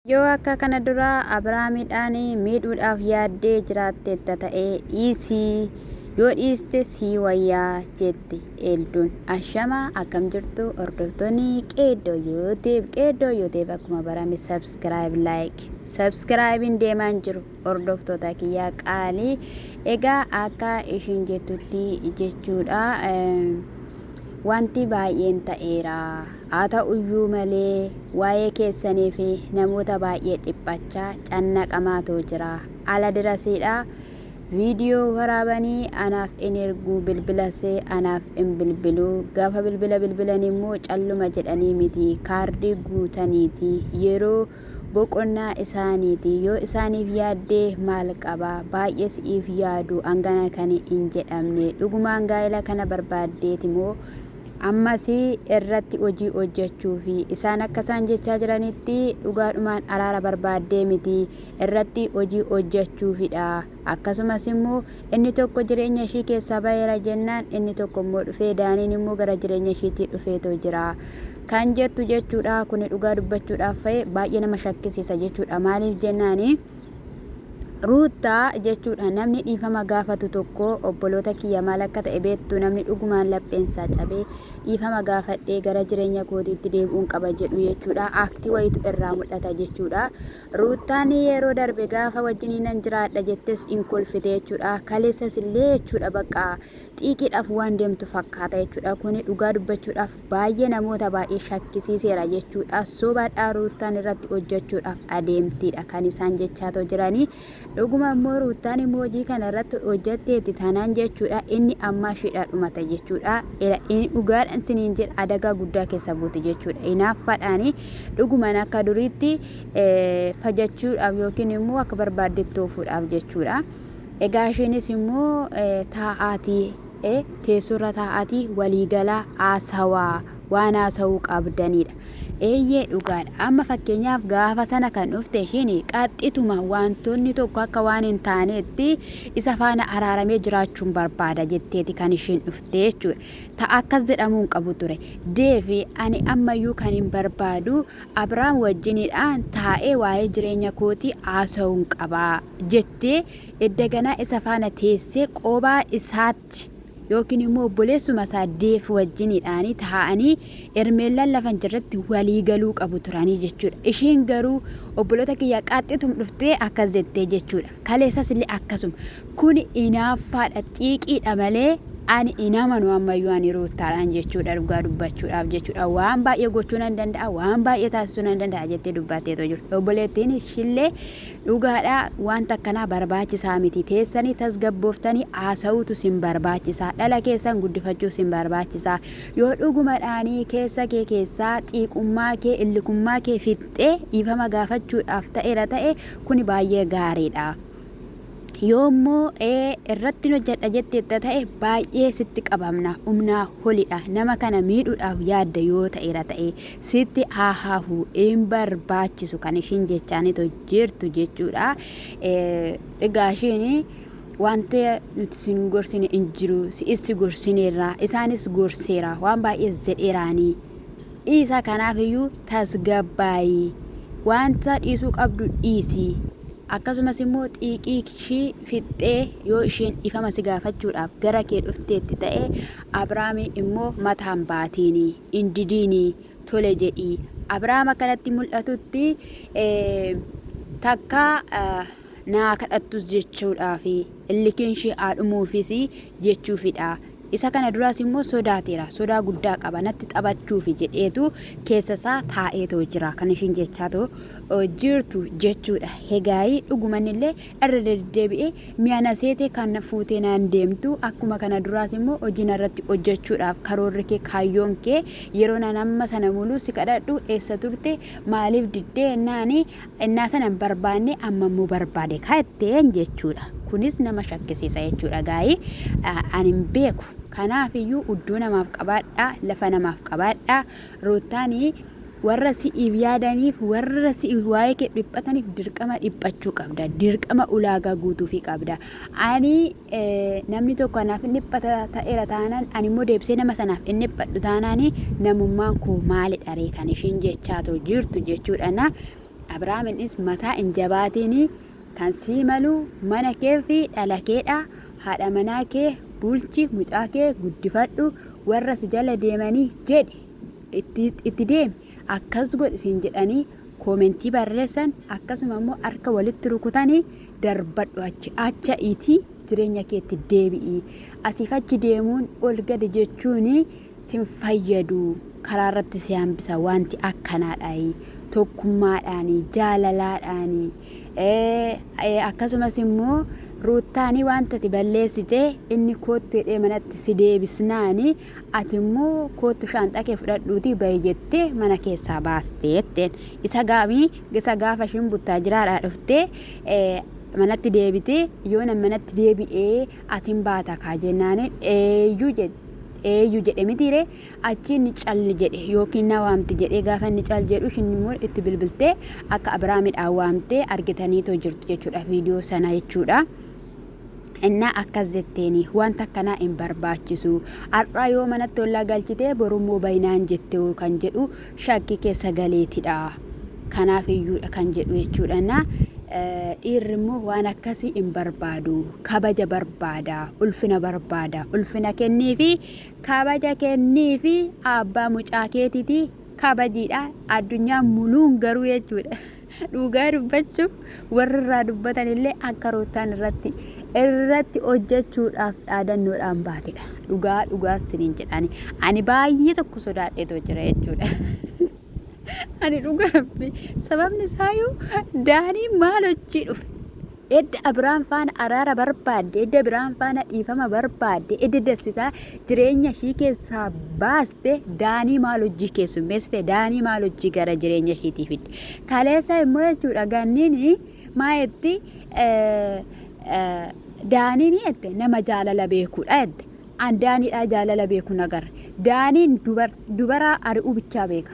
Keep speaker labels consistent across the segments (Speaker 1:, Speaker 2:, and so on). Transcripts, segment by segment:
Speaker 1: Yoo akka kana dura Abrahaamidhaan miidhuudhaaf yaaddee jiraatte ta'ee dhiisii yoo dhiiste sii wayyaa jette Elduun. Ashama akkam jirtu hordoftoonni qeeddoo yooteef akkuma barame subscribe deemaan jiru hordoftoota kiyyaa qaalii. Egaa akka ishiin jettutti jechuudha wanti baay'een ta'eera. Haa ta'uyyuu malee waa'ee keessanii fi namoota baay'ee dhiphachaa cannaqamaatoo jira. Ala dirasiidha. Viidiyoo waraabanii anaaf in erguu bilbilasee anaaf in bilbiluu. Gaafa bilbilan immoo calluma jedhanii miti kaardii guutaniiti. Yeroo boqonnaa isaaniiti. Yoo isaaniif yaaddee maal qaba? Baay'ee siif yaadu hangana kan hin jedhamne. Dhugumaan gaa'ela kana barbaaddeeti moo ammas irratti hojii hojjechuu fi isaan akka isaan jechaa jiranitti dhugaadhumaan araara barbaaddee miti irratti hojii hojjechuufidha. Akkasumas immoo inni tokko jireenya ishii keessaa baheera jennaan inni tokko immoo dhufee daaniin immoo gara jireenya ishiitti dhufeetoo jira kan jettu jechuudha. Kun dhugaa dubbachuudhaaf baay'ee nama shakkisiisa jechuudha. Maaliif jennaani ruutaa jechuudha namni dhiifama gaafatu tokko obboloota kiyya maal akka ta'e beektu namni dhugumaan lapheensaa cabee dhiifama gaafadhee gara jireenya kootiitti deebi'uun qaba jedhu jechuudha. Aktii wayitu irraa mul'ata jechuudha. Ruutaan yeroo darbe gaafa wajjin nan jiraadha jettes in kolfite jechuudha. Kaleessas illee jechuudha bakka xiiqiidhaaf waan deemtu fakkaata jechuudha. Kun dhugaa dubbachuudhaaf baay'ee namoota baay'ee shakkisiiseera jechuudha. Sobaadhaa ruutaan irratti hojjechuudhaaf adeemtiidha kan isaan jechaatoo jiranii. Dhuguma immoo ruutaan immoo hojii kana irratti hojjetteeti taanaan jechuudha. Inni amma ishidha dhumata jechuudha. Inni dhugaadhaan siniin jedha adagaa guddaa keessa buuti jechuudha. Inaaffaadhaani dhugumaan akka duriitti fajachuudhaaf yookiin immoo akka barbaaddetti oofuudhaaf jechuudha. Egaa ishiinis immoo taa'aatii teessurra taa'aatii waliigalaa haasawaa waan haasawuu qabdanidha. Eeyyee dhugaadha. Amma fakkeenyaaf gaafa sana kan dhufte ishiin qaxxituma wantoonni tokko akka waan hin taanetti isa faana araaramee jiraachuun barbaada jetteeti kan ishiin dhufte jechuudha. Ta'a akkas jedhamuu hin qabu ture. Deefi ani ammayyuu kan hin barbaadu Abrahaam wajjinidhaan taa'ee waa'ee jireenya kootii haasa'uun qabaa jettee eddaganaa isa faana teessee qobaa isaatti yookiin immoo obboleessuma isaa deef wajjinidhaanii taa'anii ermeellaan lafan jirratti walii galuu qabu turanii jechuudha. Ishiin garuu obboloota kiyya qaxxitum dhuftee akkas jettee jechuudha. Kaleessas illee akkasuma. Kun inaaffaadha xiiqiidha malee ani inamanu ammayyuu ani ruutaadhaan jechuudha. Dhugaa dubbachuudhaaf jechuudha. Waan baay'ee gochuu nan danda'a, waan baay'ee taasisuu nan danda'a jettee dubbatteetoo jirtu. Obboleettiin ishillee dhugaadhaa wanta akkanaa barbaachisaa miti. Teessanii tasgabbooftanii haasa'uutu sin barbaachisaa. Dhala keessan guddifachuu sin barbaachisaa. Yoo dhugumadhaanii keessa kee keessaa xiiqummaa kee illikummaa kee fixxee dhiifama gaafachuudhaaf ta'eera ta'e kun baay'ee gaariidha. Yoommoo irratti hojjedha jetteetta ta'e baay'ee sitti qabamna humnaa holidha. Nama kana miidhuudhaaf yaadda yoo ta'eera ta'e sitti haahaafuu hin barbaachisu kan ishiin jechaanitoo jirtu jechuudha. Egaa ishiin wanta nuti sin gorsine hin jiru si'issi gorsineerra isaanis gorseera waan baay'ee jedheeraanii isa kanaafiyyuu tasgabbaayii wanta dhiisuu qabdu dhiisii. Akkasumas immoo xiiqii ishii fixxee yoo isheen ifama si gaafachuudhaaf gara kee dhufteetti ta'e Abrahaam immoo mataan baatiinii indidiinii tole jedhii. Abrahaam akkanatti mul'atutti takka naa kadhattus jechuudhaaf illikiin ishee haadhumuufis jechuufidha. Isa kana duraas immoo sodaateera. Sodaa guddaa qaba natti taphachuufi jedheetu keessasaa taa'eetoo jira kan ishiin jechaatoo jirtu jechuudha. Egaayii dhugumanillee irra deddeebi'ee mi'a naseete kan fuutee naan deemtu akkuma kana duraas immoo hojiin irratti hojjechuudhaaf karoorri kee kaayyoon kee yeroo nan amma sana muluu si kadhadhu eessa turte maaliif diddee ennaanii ennaa sana hin barbaanne amma immoo barbaade kaa'etteen jechuudha. Kunis nama shakkisiisa jechuudha. Gaayii ani hin beeku. Kanaafiyyuu iddoo namaaf qabaadha, lafa namaaf qabaadha. Ruutaanii warra si'iif yaadaniif warra si'iif waa'ee kee dhiphataniif dirqama dhiphachuu qabda. Dirqama ulaagaa guutuufii qabda. Ani namni tokko anaaf inni dhiphata ta'eera taanaan ani immoo deebisee nama sanaaf inni dhiphadhu taanaanii namummaan koo maalidha ree kan ishiin jechaatoo jirtu jechuudha. Abrahaaminis mataa hin jabaatini kan sii malu mana kee fi dhala keedha. Haadha manaa kee bulchi, mucaa kee guddifadhu, warra si jala deemanii jedhi itti deemi akkas godhi siin jedhanii koomentii barreessan. Akkasuma immoo harka walitti rukutanii darbadhu acha itii jireenya keetti deebi'i. Asiif achi deemuun ol gadi jechuun sin fayyadu, karaa irratti si hambisa wanti akkanaadhaan tokkummaadhaan jaalalaadhaan. Akkasumas immoo rutaanii wanta ti balleessite inni kootu jedhee manatti si deebisnaani ati immoo kootu shaanxaa kee fudhadhuutii bahi jettee mana keessaa baastee jetteen. Isa gaafa shimbuttaa jiraadhaa dhuftee manatti deebitee yoo nama manatti deebi'ee atiin baata kaa jennaani eeyyuu jedhe mitiire achi inni calli jedhe yookiin na waamti jedhee gaafa inni cal jedhu shin immoo itti bilbiltee akka Abrahaamidhaan waamtee argitaniitoo jirtu jechuudha viidiyoo sana jechuudha. Inna akkas jetteeni wanta akkanaa hin barbaachisu. Har'a yoo manatti ollaa galchitee borummoo baay'inaan jettee kan jedhu shakkii keessa galeetidha. Kanaaf iyyuudha kan jedhu jechuudha. Dhiirri immoo waan akkasii hin barbaadu. Kabaja barbaada, ulfina barbaada. Ulfina kennii fi kabaja kennii fi abbaa mucaa keetiiti kabajiidha. Addunyaa muluun garuu jechuudha. Dhugaa dubbachuuf warri irraa dubbatan illee akka rootaan irratti hojjechuudhaaf dhaadannoodhaan baatedha. Dhugaa siniin jedhani. Ani baay'ee tokko sodaadheetoo jira jechuudha. Ani dhugaa rabbi sababni isaayyuu daanii maal hojii dhufe edda Abrahaam faana araara barbaadde, edda Abrahaam faana dhiifama barbaadde, edda dasitaa jireenya ishii keessaa baaste daanii maal hojii keessummeessite, daanii maal hojii gara jireenya ishiitii fidde. Kaleessa immoo jechuudha ganniin maayetti daaniin jette nama jaalala beekuudha jette. An daaniidhaa jaalala beeku nagarre. Daaniin dubara ari'uu bichaa beeka.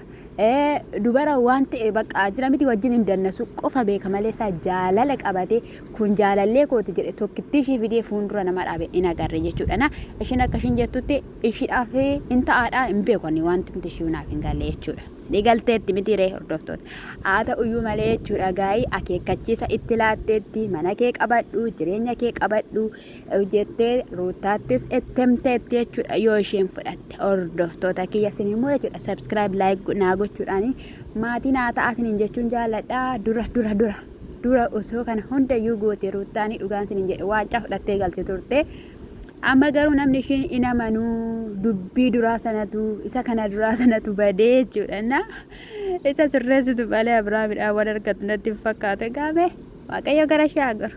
Speaker 1: Dubara wanti bakka jira miti wajjin hin dannasu qofa beeka malee isaa jaalala qabate kun jaalallee kooti jedhe tokkitti ishii fidee fuuldura nama dhaabe hin agarre jechuudha. Ishiin akka ishiin jettutti ishiidhaaf hin ta'aadhaa hin beekonni wanti miti ishii naaf hin galle jechuudha. Dhiigalteetti miti ree hordoftoota. Haa ta'uyyuu malee jechuudha gaa'ii akeekkachiisa itti laatteetti mana kee qabadhu, jireenya kee qabadhu jettee rutaattis itti himteetti jechuudha yoo isheen fudhatte. Hordoftoota kiyya isin immoo jechuudha subscribe like naa gochuudhaani maatii naa ta'a isiniin jechuun jaalladha. Dura osoo kana hundayyuu goote rutaanii dhugaan isiniin jedhe waancaa fudhattee galte turte. Amma garuu namni ishiin hin amanuu dubbii duraa sanatu isa kana duraa sanatu badee jechuudha. Isa sirreessitu malee Abrahaamidhaan waan argatu natti fakkaate gaafee Waaqayyo gara ishee haa garu.